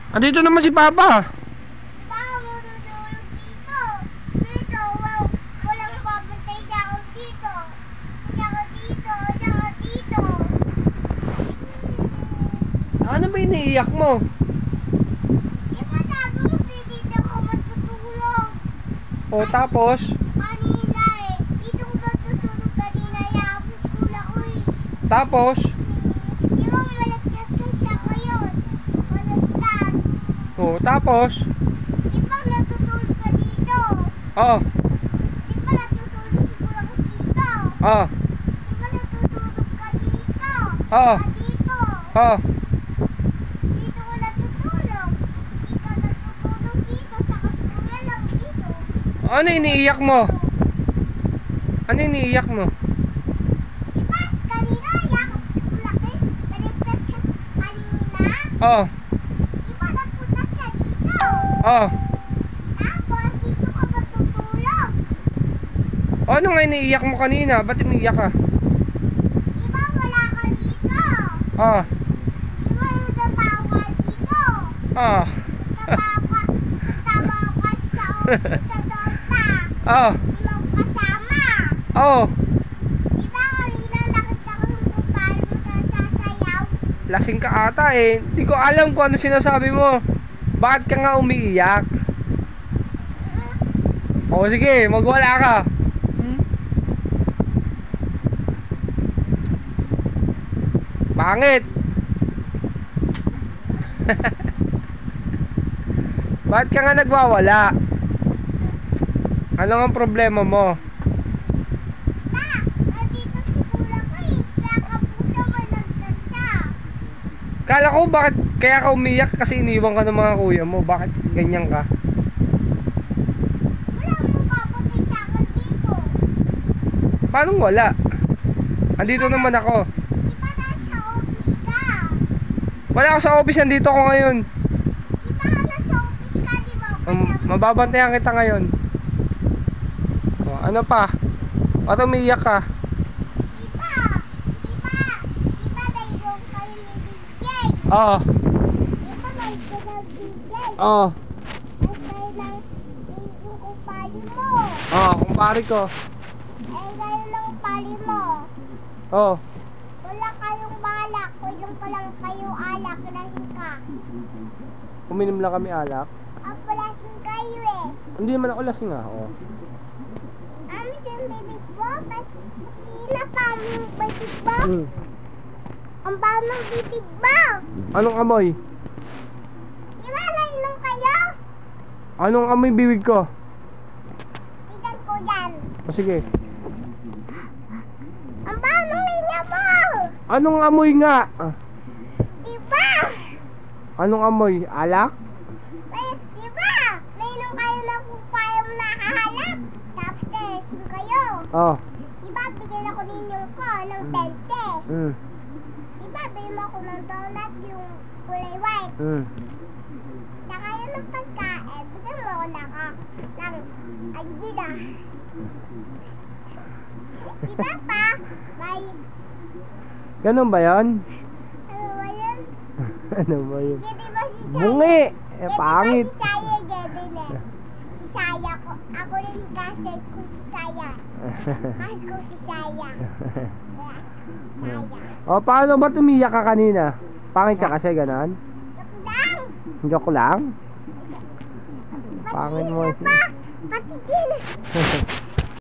Andito naman si Papa. Baka mo tutulog dito. Dito, walang babantay niya ako dito. Tsaka dito, tsaka dito. Ano ba iniiyak mo? Di ba sabi mo dito ako matutulog? O tapos? Kanina eh. Dito ko matutulog kanina. Yapos school ako eh. Tapos? Di ba malagkat kasi ako yun? Malagkat. O tapos? Di ba natutulog ka dito? Oh. Di ba natutulog siguro ako dito? Oh. Di ba natutulog ka dito? Oh. Dito. Oh. Dito ko natutulog. Di ka natutulog dito. Sa kuya lang dito. Ano iniiyak mo? Ano iniiyak mo? Di ba kanina yakap si Kulakis? Naligtas siya kanina? Oh. Di ba napunta siya dito? Oh. Tapos dito ka matutulog. Ano nga iniiyak mo kanina? Ba't umiiyak ka? Di ba wala ka dito? Oh. Di ba natawa dito? Oh. Natawa ka sa office sa Dorta. Oh. Di mo kasama. Oh. Di ba kanina nakita ko yung kumpare mo na sasayaw? Lasing ka ata eh. Hindi ko alam kung ano sinasabi mo. Bakit ka nga umiiyak? O sige, magwala ka. Pangit. Bakit ka nga nagwawala? Ano ang problema mo? Na, nandito si Kuya ko eh. Kaya kapusa malagdag siya. Kala ko bakit kaya ka umiyak kasi iniwan ka ng mga kuya mo. Bakit ganyan ka? Wala mo papatay sa akin dito. Paano wala? Andito naman ako. Di ba nasa office ka? Wala ako sa office, andito ako ngayon. Di ba nasa office ka? Di ba kasama? Mababantayan kita ngayon. O, ano pa? Ba't umiiyak ka? Di ba? Di ba mayroon kayo ni BJ? Oo. Di ba mayroon ng BJ? Oo. At kailang yung kupali mo. Oo, kumpare ko. Eh, gano'n lang pali mo. Oo. Wala kayong balak. Inom ko lang kayo alak. Lasing ka. Uminom lang kami alak. Ako lasing kayo eh. Hindi naman ako lasing ah. Oo. Amin yung bibig mo. Ina pa ang bibig mo. Ang baho ng bibig mo. Anong amoy? Di ba nainom kayo? Anong amoy bibig ko? Tignan ko yan. O sige. Ang baho ng linya mo. Anong amoy nga? Di ba? Anong amoy? Alak? Di ba? Nainom kayo na kung paano mo nakahanap. Tapos lasing kayo. Oo. Di ba bigyan ako ninyo ko ng 20? Di ba bigyan mo ako ng donut yung kulay white? Saka yun ng pagkain. Bigyan mo ako ng agila. Di ba pa? May Ganun ba yan? ano ba yun? Ano ba yun? Di ba si Saya? Bungi! Eh, pangit. Si Saya gawin eh. Si Saya ko. Ako rin kasi ko si Saya. Kasi ko si Saya. Kaya, Saya. O, paano ba umiyak ka kanina? Pangit ka kasi ganon? Joke lang. Joke lang? Pangit mo Patigil siya. na pa. Patigil.